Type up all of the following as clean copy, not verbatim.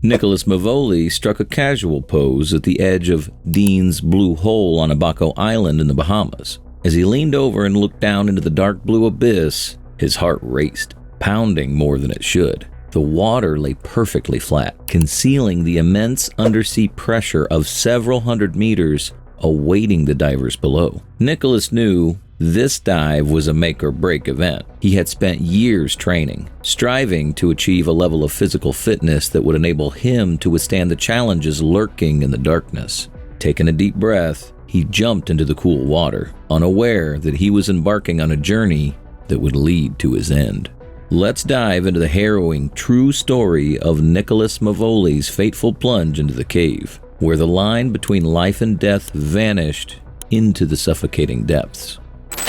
Nicholas Mevoli struck a casual pose at the edge of Dean's Blue Hole on Abaco Island in the Bahamas. As he leaned over and looked down into the dark blue abyss, his heart raced, pounding more than it should. The water lay perfectly flat, concealing the immense undersea pressure of several hundred meters awaiting the divers below. Nicholas knew this dive was a make-or-break event. He had spent years training, striving to achieve a level of physical fitness that would enable him to withstand the challenges lurking in the darkness. Taking a deep breath, he jumped into the cool water, unaware that he was embarking on a journey that would lead to his end. Let's dive into the harrowing, true story of Nicholas Mevoli's fateful plunge into the cave, where the line between life and death vanished into the suffocating depths.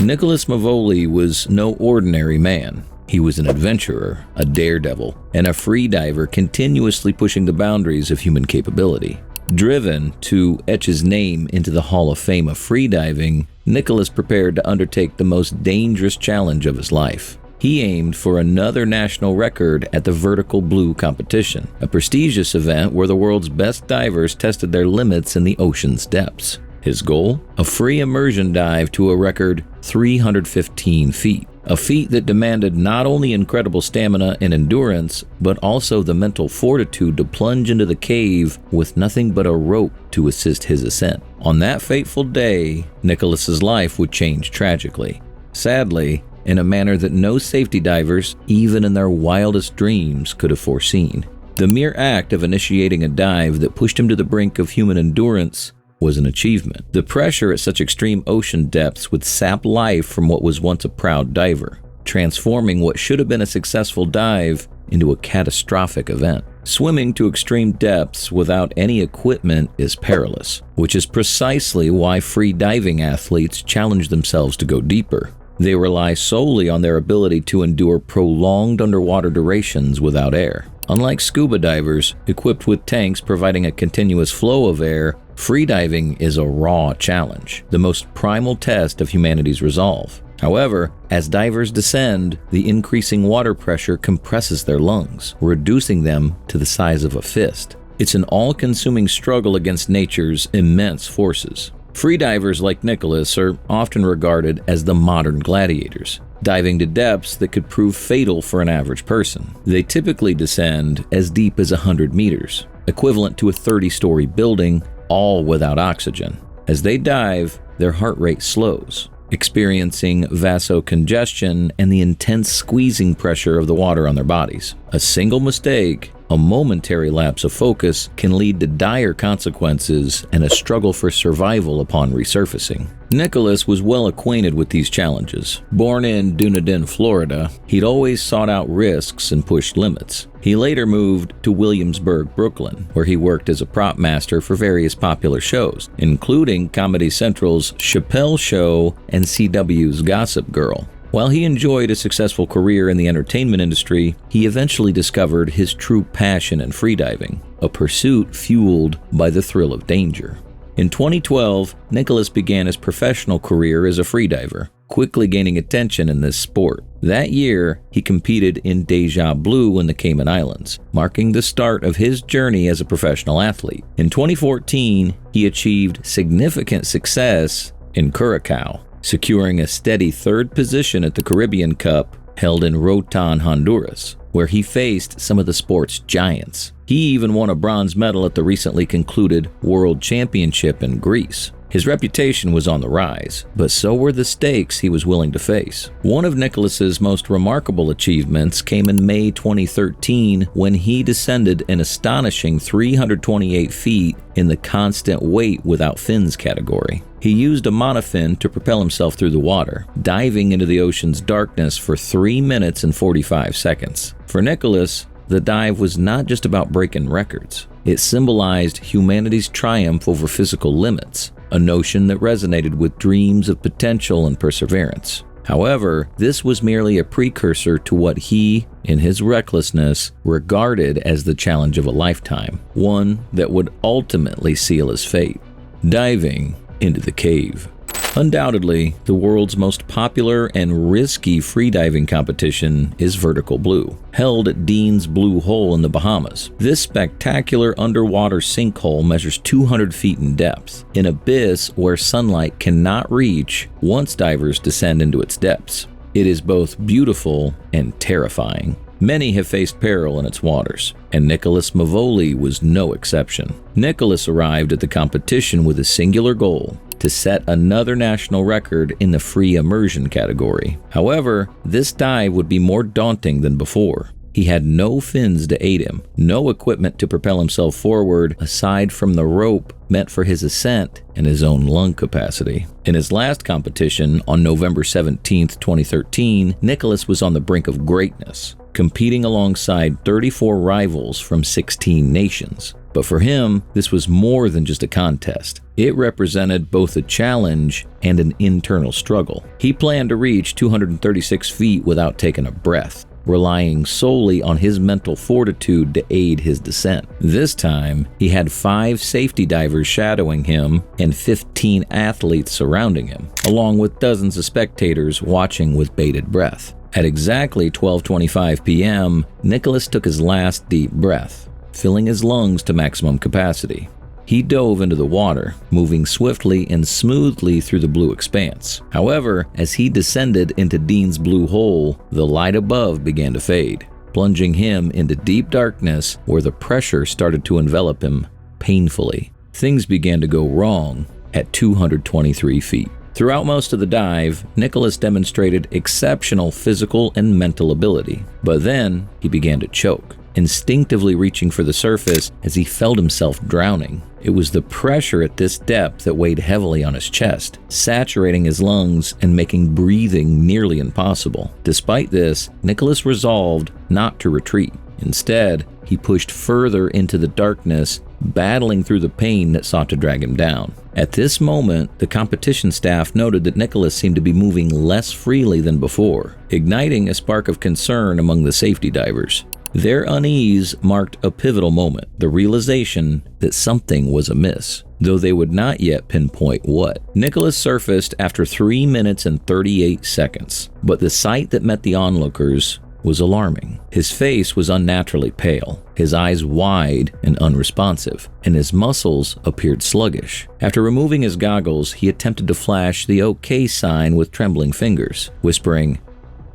Nicholas Mevoli was no ordinary man. He was an adventurer, a daredevil, and a freediver continuously pushing the boundaries of human capability. Driven to etch his name into the Hall of Fame of freediving, Nicholas prepared to undertake the most dangerous challenge of his life. He aimed for another national record at the Vertical Blue competition, a prestigious event where the world's best divers tested their limits in the ocean's depths. His goal? A free immersion dive to a record 315 feet, a feat that demanded not only incredible stamina and endurance, but also the mental fortitude to plunge into the cave with nothing but a rope to assist his ascent. On that fateful day, Nicholas's life would change tragically. Sadly, in a manner that no safety divers, even in their wildest dreams, could have foreseen. The mere act of initiating a dive that pushed him to the brink of human endurance was an achievement. The pressure at such extreme ocean depths would sap life from what was once a proud diver, transforming what should have been a successful dive into a catastrophic event. Swimming to extreme depths without any equipment is perilous, which is precisely why free diving athletes challenge themselves to go deeper. They rely solely on their ability to endure prolonged underwater durations without air. Unlike scuba divers, equipped with tanks providing a continuous flow of air, freediving is a raw challenge, the most primal test of humanity's resolve. However, as divers descend, the increasing water pressure compresses their lungs, reducing them to the size of a fist. It's an all-consuming struggle against nature's immense forces. Freedivers like Nicholas are often regarded as the modern gladiators, diving to depths that could prove fatal for an average person. They typically descend as deep as 100 meters, equivalent to a 30-story building, all without oxygen. As they dive, their heart rate slows, experiencing vasocongestion and the intense squeezing pressure of the water on their bodies. A single mistake, a momentary lapse of focus, can lead to dire consequences and a struggle for survival upon resurfacing. Nicholas was well acquainted with these challenges. Born in Dunedin, Florida, he'd always sought out risks and pushed limits. He later moved to Williamsburg, Brooklyn, where he worked as a prop master for various popular shows, including Comedy Central's Chappelle Show and CW's Gossip Girl. While he enjoyed a successful career in the entertainment industry, he eventually discovered his true passion in freediving, a pursuit fueled by the thrill of danger. In 2012, Nicholas began his professional career as a freediver, quickly gaining attention in this sport. That year, he competed in Deja Blue in the Cayman Islands, marking the start of his journey as a professional athlete. In 2014, he achieved significant success in Curacao, securing a steady third position at the Caribbean Cup held in Roatan, Honduras, where he faced some of the sport's giants. He even won a bronze medal at the recently concluded World Championship in Greece. His reputation was on the rise, but so were the stakes he was willing to face. One of Nicholas's most remarkable achievements came in May 2013 when he descended an astonishing 328 feet in the constant weight without fins category. He used a monofin to propel himself through the water, diving into the ocean's darkness for 3 minutes and 45 seconds. For Nicholas, the dive was not just about breaking records. It symbolized humanity's triumph over physical limits, a notion that resonated with dreams of potential and perseverance. However, this was merely a precursor to what he, in his recklessness, regarded as the challenge of a lifetime, one that would ultimately seal his fate: diving into the cave. Undoubtedly, the world's most popular and risky freediving competition is Vertical Blue, held at Dean's Blue Hole in the Bahamas. This spectacular underwater sinkhole measures 200 feet in depth, an abyss where sunlight cannot reach once divers descend into its depths. It is both beautiful and terrifying. Many have faced peril in its waters, and Nicholas Mevoli was no exception. Nicholas arrived at the competition with a singular goal: to set another national record in the free immersion category. However, this dive would be more daunting than before. He had no fins to aid him, no equipment to propel himself forward aside from the rope meant for his ascent and his own lung capacity. In his last competition on November 17, 2013, Nicholas was on the brink of greatness, competing alongside 34 rivals from 16 nations. But for him, this was more than just a contest. It represented both a challenge and an internal struggle. He planned to reach 236 feet without taking a breath, relying solely on his mental fortitude to aid his descent. This time, he had 5 safety divers shadowing him and 15 athletes surrounding him, along with dozens of spectators watching with bated breath. At exactly 12:25 p.m., Nicholas took his last deep breath, filling his lungs to maximum capacity. He dove into the water, moving swiftly and smoothly through the blue expanse. However, as he descended into Dean's Blue Hole, the light above began to fade, plunging him into deep darkness where the pressure started to envelop him painfully. Things began to go wrong at 223 feet. Throughout most of the dive, Nicholas demonstrated exceptional physical and mental ability. But then, he began to choke, instinctively reaching for the surface as he felt himself drowning. It was the pressure at this depth that weighed heavily on his chest, saturating his lungs and making breathing nearly impossible. Despite this, Nicholas resolved not to retreat. Instead, he pushed further into the darkness, battling through the pain that sought to drag him down. At this moment, the competition staff noted that Nicholas seemed to be moving less freely than before, igniting a spark of concern among the safety divers. Their unease marked a pivotal moment, the realization that something was amiss, though they would not yet pinpoint what. Nicholas surfaced after 3 minutes and 38 seconds, but the sight that met the onlookers was alarming. His face was unnaturally pale, his eyes wide and unresponsive, and his muscles appeared sluggish. After removing his goggles, he attempted to flash the OK sign with trembling fingers, whispering,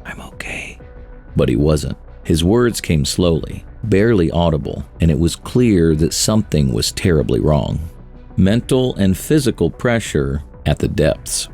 "I'm okay." But he wasn't. His words came slowly, barely audible, and it was clear that something was terribly wrong. Mental and physical pressure at the depths.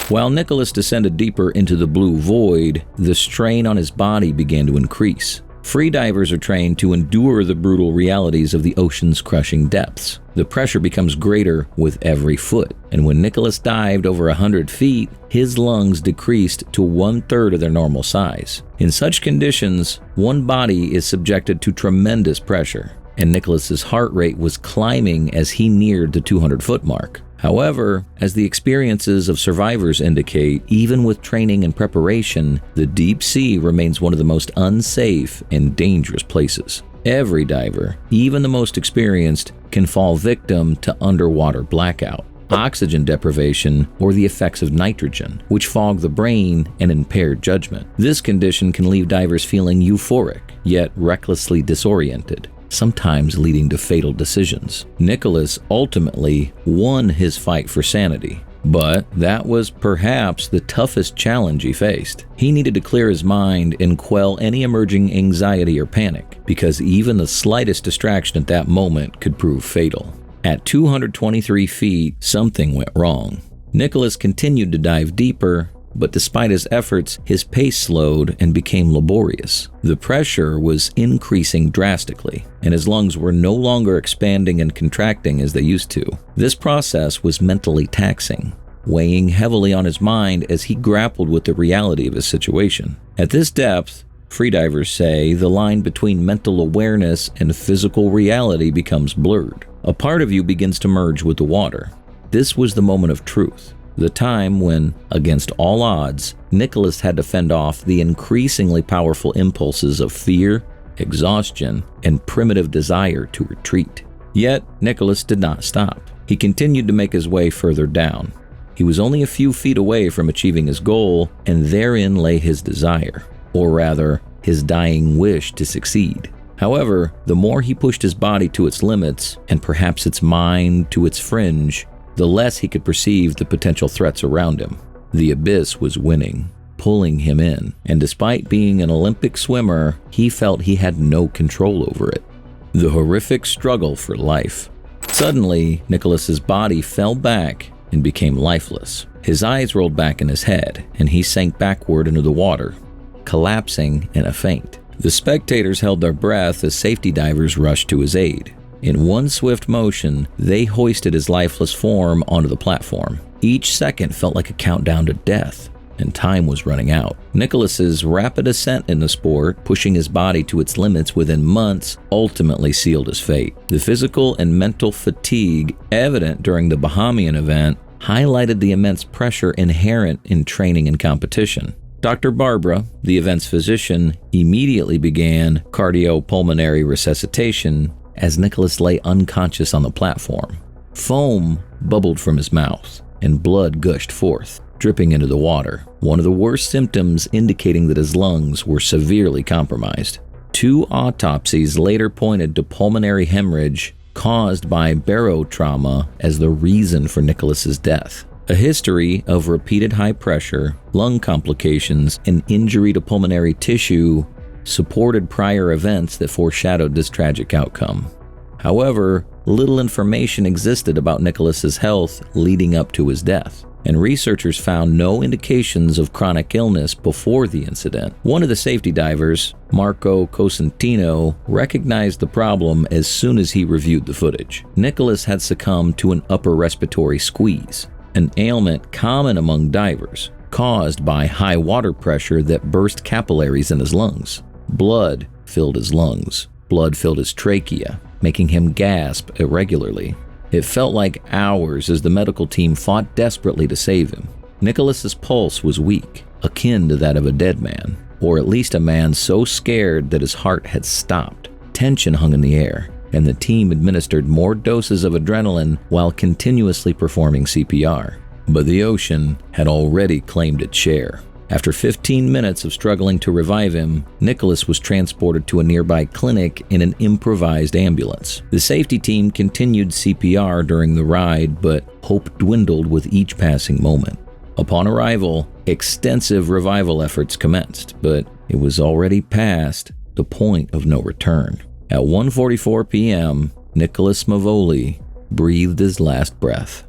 While Nicholas descended deeper into the blue void, the strain on his body began to increase. Freedivers are trained to endure the brutal realities of the ocean's crushing depths. The pressure becomes greater with every foot, and when Nicholas dived over 100 feet, his lungs decreased to 1/3 of their normal size. In such conditions, one body is subjected to tremendous pressure, and Nicholas's heart rate was climbing as he neared the 200-foot mark. However, as the experiences of survivors indicate, even with training and preparation, the deep sea remains one of the most unsafe and dangerous places. Every diver, even the most experienced, can fall victim to underwater blackout, oxygen deprivation, or the effects of nitrogen, which fog the brain and impair judgment. This condition can leave divers feeling euphoric, yet recklessly disoriented, sometimes leading to fatal decisions. Nicholas ultimately won his fight for sanity, but that was perhaps the toughest challenge he faced. He needed to clear his mind and quell any emerging anxiety or panic, because even the slightest distraction at that moment could prove fatal. At 223 feet, something went wrong. Nicholas continued to dive deeper, but despite his efforts, his pace slowed and became laborious. The pressure was increasing drastically, and his lungs were no longer expanding and contracting as they used to. This process was mentally taxing, weighing heavily on his mind as he grappled with the reality of his situation. At this depth, freedivers say the line between mental awareness and physical reality becomes blurred. A part of you begins to merge with the water. This was the moment of truth. The time when, against all odds, Nicholas had to fend off the increasingly powerful impulses of fear, exhaustion, and primitive desire to retreat. Yet, Nicholas did not stop. He continued to make his way further down. He was only a few feet away from achieving his goal, and therein lay his desire, or rather, his dying wish to succeed. However, the more he pushed his body to its limits, and perhaps its mind to its fringe, the less he could perceive the potential threats around him. The abyss was winning, pulling him in, and despite being an Olympic swimmer, he felt he had no control over it. The horrific struggle for life. Suddenly, Nicholas's body fell back and became lifeless. His eyes rolled back in his head, and he sank backward into the water, collapsing in a faint. The spectators held their breath as safety divers rushed to his aid. In one swift motion, they hoisted his lifeless form onto the platform. Each second felt like a countdown to death, and time was running out. Nicholas's rapid ascent in the sport, pushing his body to its limits within months, ultimately sealed his fate. The physical and mental fatigue evident during the Bahamian event highlighted the immense pressure inherent in training and competition. Dr. Barbara, the event's physician, immediately began cardiopulmonary resuscitation as Nicholas lay unconscious on the platform. Foam bubbled from his mouth, and blood gushed forth, dripping into the water, one of the worst symptoms indicating that his lungs were severely compromised. 2 autopsies later pointed to pulmonary hemorrhage caused by barotrauma as the reason for Nicholas's death. A history of repeated high pressure, lung complications, and injury to pulmonary tissue supported prior events that foreshadowed this tragic outcome. However, little information existed about Nicholas's health leading up to his death, and researchers found no indications of chronic illness before the incident. One of the safety divers, Marco Cosentino, recognized the problem as soon as he reviewed the footage. Nicholas had succumbed to an upper respiratory squeeze, an ailment common among divers, caused by high water pressure that burst capillaries in his lungs. Blood filled his lungs. Blood filled his trachea, making him gasp irregularly. It felt like hours as the medical team fought desperately to save him. Nicholas's pulse was weak, akin to that of a dead man, or at least a man so scared that his heart had stopped. Tension hung in the air, and the team administered more doses of adrenaline while continuously performing CPR. But the ocean had already claimed its share. After 15 minutes of struggling to revive him, Nicholas was transported to a nearby clinic in an improvised ambulance. The safety team continued CPR during the ride, but hope dwindled with each passing moment. Upon arrival, extensive revival efforts commenced, but it was already past the point of no return. At 1:44 p.m., Nicholas Mevoli breathed his last breath.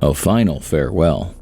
A final farewell.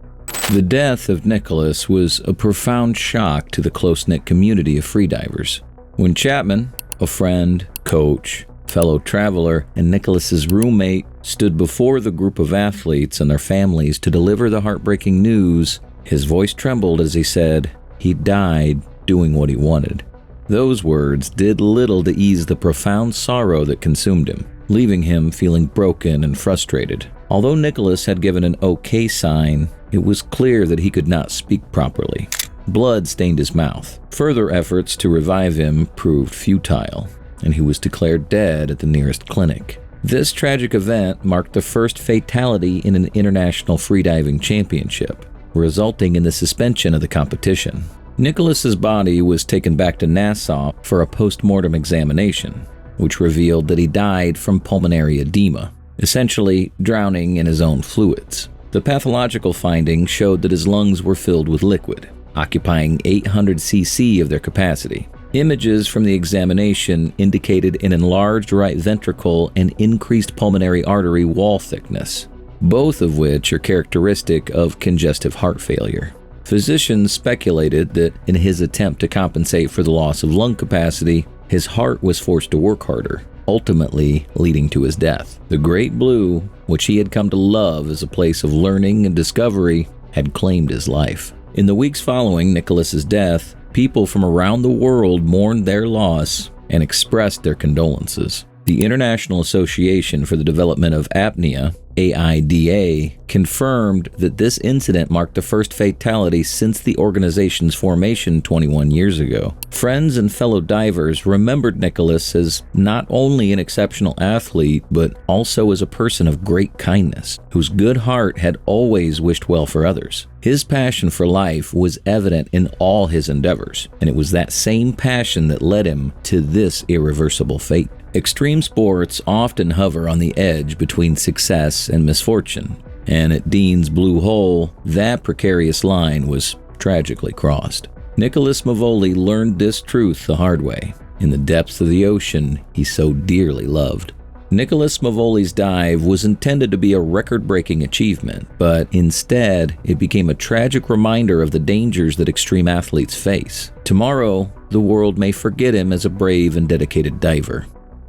The death of Nicholas was a profound shock to the close-knit community of freedivers. When Chapman, a friend, coach, fellow traveler, and Nicholas's roommate stood before the group of athletes and their families to deliver the heartbreaking news, his voice trembled as he said, he died doing what he wanted. Those words did little to ease the profound sorrow that consumed him, leaving him feeling broken and frustrated. Although Nicholas had given an okay sign, it was clear that he could not speak properly. Blood stained his mouth. Further efforts to revive him proved futile, and he was declared dead at the nearest clinic. This tragic event marked the first fatality in an international freediving championship, resulting in the suspension of the competition. Nicholas's body was taken back to Nassau for a post-mortem examination, which revealed that he died from pulmonary edema, essentially drowning in his own fluids. The pathological findings showed that his lungs were filled with liquid, occupying 800 cc of their capacity. Images from the examination indicated an enlarged right ventricle and increased pulmonary artery wall thickness, both of which are characteristic of congestive heart failure. Physicians speculated that in his attempt to compensate for the loss of lung capacity, his heart was forced to work harder, ultimately leading to his death. The Great Blue, which he had come to love as a place of learning and discovery, had claimed his life. In the weeks following Nicholas's death, people from around the world mourned their loss and expressed their condolences. The International Association for the Development of Apnea, AIDA, confirmed that this incident marked the first fatality since the organization's formation 21 years ago. Friends and fellow divers remembered Nicholas as not only an exceptional athlete, but also as a person of great kindness, whose good heart had always wished well for others. His passion for life was evident in all his endeavors, and it was that same passion that led him to this irreversible fate. Extreme sports often hover on the edge between success and misfortune, and at Dean's Blue Hole, that precarious line was tragically crossed. Nicholas Mevoli learned this truth the hard way, in the depths of the ocean he so dearly loved. Nicholas Mevoli's dive was intended to be a record-breaking achievement, but instead, it became a tragic reminder of the dangers that extreme athletes face. Tomorrow, the world may forget him as a brave and dedicated diver,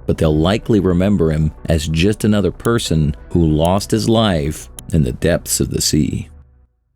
but they'll likely remember him as just another person who lost his life in the depths of the sea.